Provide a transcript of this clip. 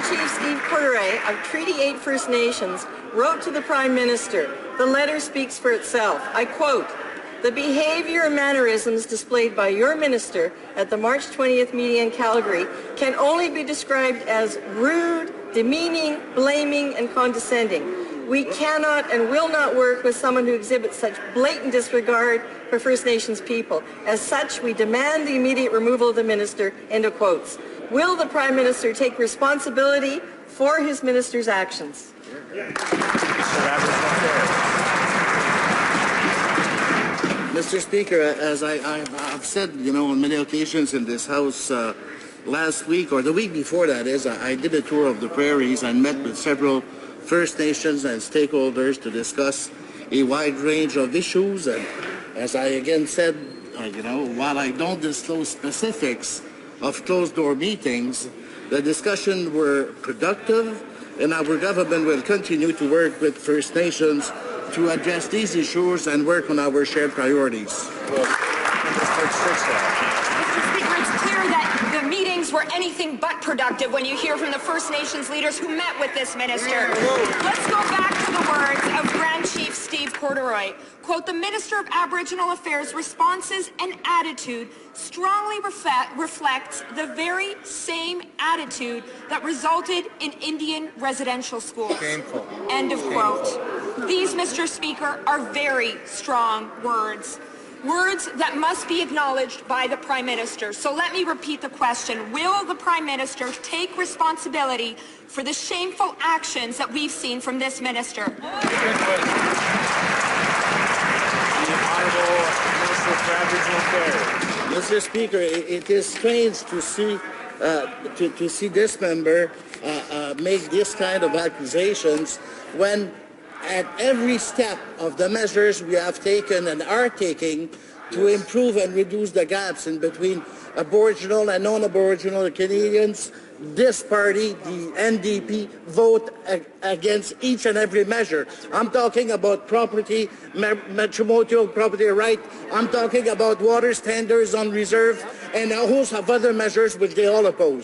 Grand Chief Steve Corderay of Treaty 8 First Nations wrote to the Prime Minister. The letter speaks for itself. I quote, "The behaviour and mannerisms displayed by your minister at the March 20th meeting in Calgary can only be described as rude, demeaning, blaming, and condescending. We cannot and will not work with someone who exhibits such blatant disregard for First Nations people. As such, we demand the immediate removal of the minister," end of quotes. Will the Prime Minister take responsibility for his minister's actions? Mr. Speaker, as I've said, on many occasions in this House last week, or the week before that is, I did a tour of the prairies and met with several First Nations and stakeholders to discuss a wide range of issues. And as I again said, while I don't disclose specifics of closed-door meetings, the discussions were productive, and our government will continue to work with First Nations to address these issues and work on our shared priorities. Mr. Speaker, it's clear that the meetings were anything but productive when you hear from the First Nations leaders who met with this minister. Let's go back to the words of Grand Chief Steve Corderay. Quote, "The Minister of Aboriginal Affairs' responses and attitude strongly reflects the very same attitude that resulted in Indian residential schools." Shameful. End of quote. These, Mr. Speaker, are very strong words. Words that must be acknowledged by the Prime Minister. So let me repeat the question. Will the Prime Minister take responsibility for the shameful actions that we've seen from this minister? The Honourable Minister for Aboriginal Affairs. Mr. Speaker, it is strange to see this member make this kind of accusations when at every step of the measures we have taken and are taking to improve and reduce the gaps in between Aboriginal and non-Aboriginal Canadians, this party, the NDP, vote against each and every measure. I'm talking about property, matrimonial property right. I'm talking about water standards on reserve and a host of other measures which they all oppose.